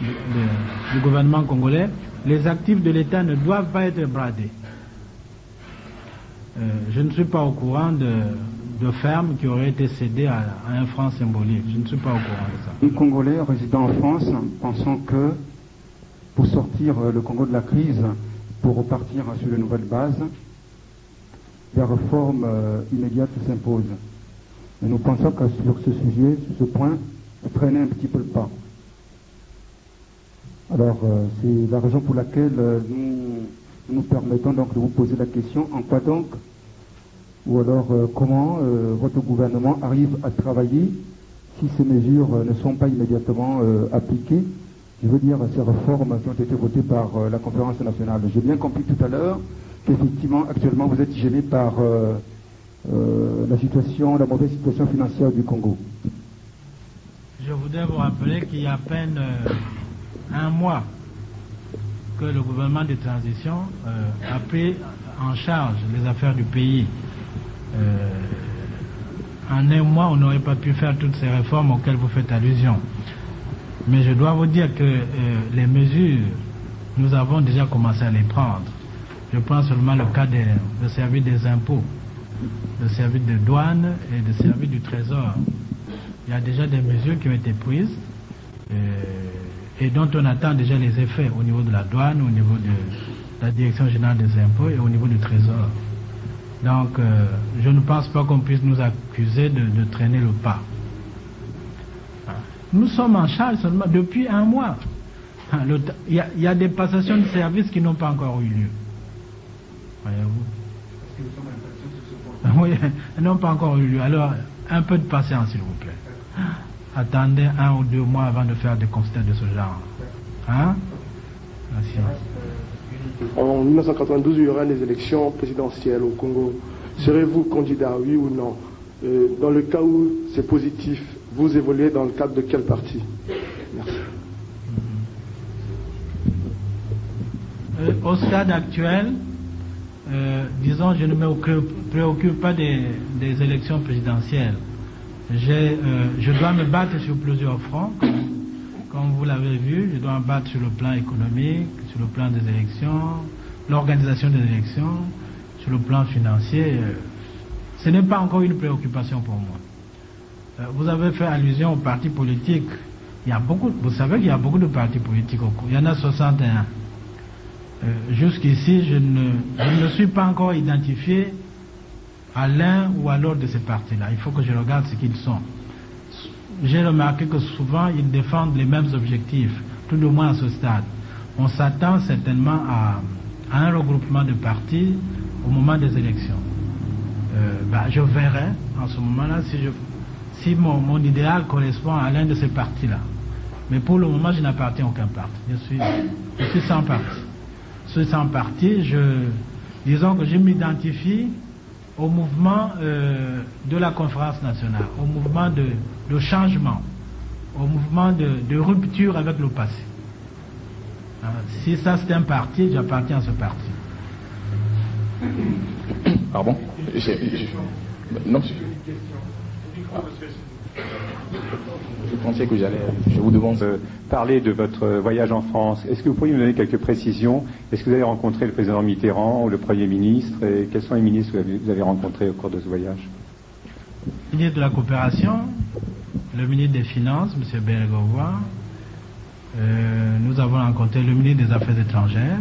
du gouvernement congolais, les actifs de l'État ne doivent pas être bradés. Je ne suis pas au courant de fermes qui auraient été cédées à un franc symbolique. Je ne suis pas au courant de ça. Les Congolais résidant en France, pensant que pour sortir le Congo de la crise, pour repartir sur de nouvelles bases, des réformes immédiates s'imposent. Et nous pensons que sur ce sujet, sur ce point, freiner un petit peu le pas. Alors, c'est la raison pour laquelle nous permettons donc de vous poser la question, en quoi donc, ou alors comment votre gouvernement arrive à travailler si ces mesures ne sont pas immédiatement appliquées, je veux dire ces réformes qui ont été votées par la conférence nationale. J'ai bien compris tout à l'heure qu'effectivement, actuellement, vous êtes gêné par la mauvaise situation financière du Congo. Je voudrais vous rappeler qu'il y a à peine un mois que le gouvernement de transition a pris en charge les affaires du pays. En un mois, on n'aurait pas pu faire toutes ces réformes auxquelles vous faites allusion. Mais je dois vous dire que les mesures, nous avons déjà commencé à les prendre. Je prends seulement le cas de service des impôts, le service de douane et le service du trésor. Il y a déjà des mesures qui ont été prises et dont on attend déjà les effets au niveau de la douane, au niveau de la direction générale des impôts et au niveau du trésor. Donc, je ne pense pas qu'on puisse nous accuser de traîner le pas. Nous sommes en charge seulement depuis un mois. Il y a des passations de services qui n'ont pas encore eu lieu. Voyez-vous? Oui, elles n'ont pas encore eu lieu. Alors, un peu de patience, s'il vous plaît. Attendez 1 ou 2 mois avant de faire des constats de ce genre. Hein? Merci. En 1992, il y aura des élections présidentielles au Congo. Serez-vous candidat, oui ou non? Dans le cas où c'est positif, vous évoluez dans le cadre de quel parti? Merci. Au stade actuel, disons, je ne me préoccupe pas des élections présidentielles. Je dois me battre sur plusieurs fronts, comme vous l'avez vu. Je dois me battre sur le plan économique, sur le plan des élections, l'organisation des élections, sur le plan financier. Ce n'est pas encore une préoccupation pour moi. Vous avez fait allusion aux partis politiques. Vous savez qu'il y a beaucoup de partis politiques au Congo. Il y en a 61. Jusqu'ici, je ne me suis pas encore identifié à l'un ou à l'autre de ces partis-là. Il faut que je regarde ce qu'ils sont. J'ai remarqué que souvent, ils défendent les mêmes objectifs, tout au moins à ce stade. On s'attend certainement à un regroupement de partis au moment des élections. Je verrai en ce moment-là si mon idéal correspond à l'un de ces partis-là. Mais pour le moment, je n'appartiens à aucun parti. Je suis sans parti. Je suis sans parti. Disons que je m'identifie au mouvement de la conférence nationale, au mouvement de changement, au mouvement de rupture avec le passé. Si ça c'est un parti, j'appartiens à ce parti. Pardon? Non. Je pensais que je vous demande de parler de votre voyage en France. Est-ce que vous pourriez nous donner quelques précisions? Est-ce que vous avez rencontré le président Mitterrand ou le Premier ministre? Et quels sont les ministres que vous avez rencontrés au cours de ce voyage? Le ministre de la Coopération, le ministre des Finances, M. Bergovois. Nous avons rencontré le ministre des Affaires étrangères.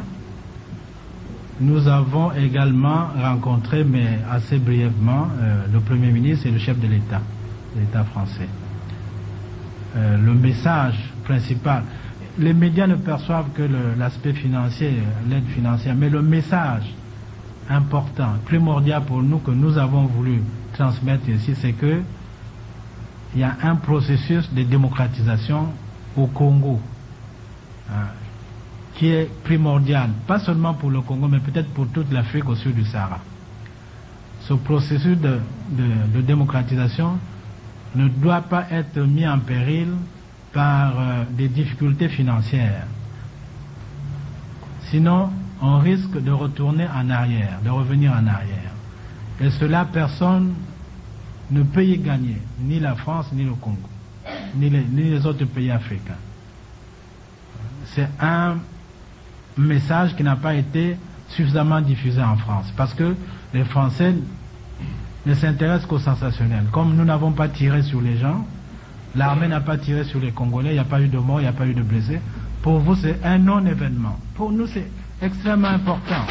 Nous avons également rencontré, mais assez brièvement, le Premier ministre et le chef de l'État français. Le message principal, les médias ne perçoivent que l'aspect financier, l'aide financière, mais le message important, primordial pour nous que nous avons voulu transmettre ici, c'est que il y a un processus de démocratisation au Congo qui est primordial, pas seulement pour le Congo, mais peut-être pour toute l'Afrique au sud du Sahara. Ce processus de démocratisation ne doit pas être mis en péril par des difficultés financières. Sinon, on risque de retourner en arrière, de revenir en arrière. Et cela, personne ne peut y gagner, ni la France, ni le Congo, ni les autres pays africains. c'est un message qui n'a pas été suffisamment diffusé en France, parce que les Français ne s'intéressent qu'au sensationnel. Comme nous n'avons pas tiré sur les gens, l'armée n'a pas tiré sur les Congolais, il n'y a pas eu de morts, il n'y a pas eu de blessés. Pour vous, c'est un non-événement. Pour nous, c'est extrêmement important.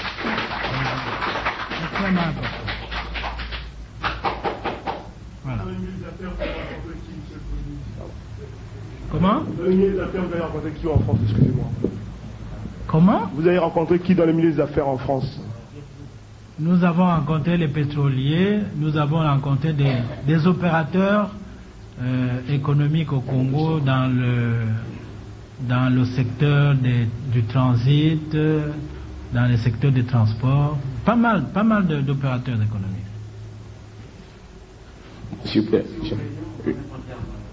Extrêmement important. Voilà. Comment? Dans le milieu des affaires, vous avez rencontré qui en France, excusez-moi? Comment? Vous avez rencontré qui dans le milieu des affaires en France? Nous avons rencontré les pétroliers, nous avons rencontré des opérateurs économiques au Congo dans le secteur du transit, dans le secteur des transports, pas mal d'opérateurs économiques. Super.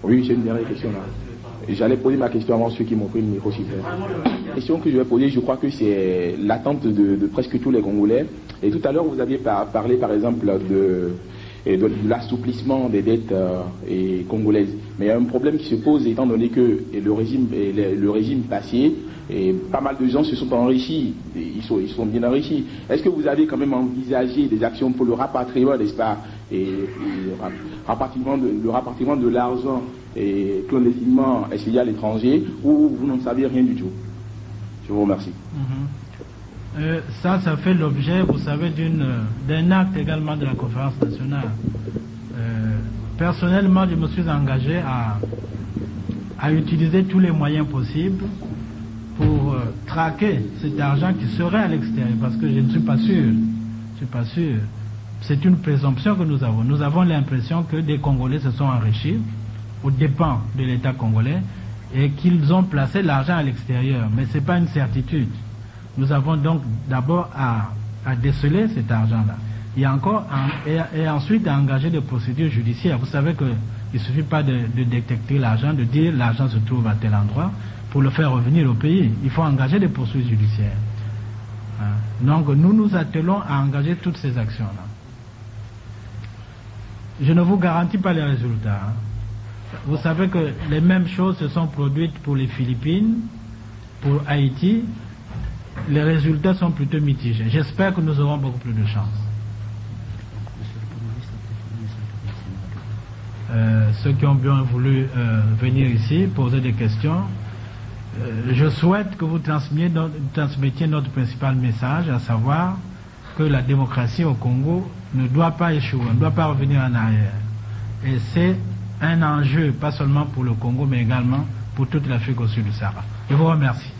Oui, j'ai une dernière question là. J'allais poser ma question avant ceux qui m'ont pris le micro, super. La question que je vais poser, je crois que c'est l'attente de presque tous les Congolais. Et tout à l'heure, vous aviez parlé par exemple de l'assouplissement des dettes congolaises. Mais il y a un problème qui se pose étant donné que le régime passé, et pas mal de gens se sont enrichis, ils sont bien enrichis. Est-ce que vous avez quand même envisagé des actions pour le rapatriement, n'est-ce pas, le rapatriement de l'argent clandestinement essayé à l'étranger, ou vous n'en savez rien du tout? Je vous remercie. Ça fait l'objet, vous savez, d'un acte également de la conférence nationale. Personnellement, je me suis engagé à utiliser tous les moyens possibles pour traquer cet argent qui serait à l'extérieur, parce que je ne suis pas sûr. C'est une présomption que nous avons. Nous avons l'impression que des Congolais se sont enrichis aux dépens de l'État congolais et qu'ils ont placé l'argent à l'extérieur. Mais ce n'est pas une certitude. Nous avons donc d'abord à déceler cet argent-là. Et ensuite à engager des procédures judiciaires. Vous savez qu'il ne suffit pas de détecter l'argent, de dire l'argent se trouve à tel endroit pour le faire revenir au pays. Il faut engager des poursuites judiciaires. Donc nous nous attelons à engager toutes ces actions-là. Je ne vous garantis pas les résultats. Vous savez que les mêmes choses se sont produites pour les Philippines, pour Haïti. Les résultats sont plutôt mitigés. J'espère que nous aurons beaucoup plus de chance. Ceux qui ont bien voulu venir ici, poser des questions, je souhaite que vous transmettiez notre principal message, à savoir que la démocratie au Congo ne doit pas échouer, ne doit pas revenir en arrière. Et c'est un enjeu, pas seulement pour le Congo, mais également pour toute l'Afrique au sud du Sahara. Je vous remercie.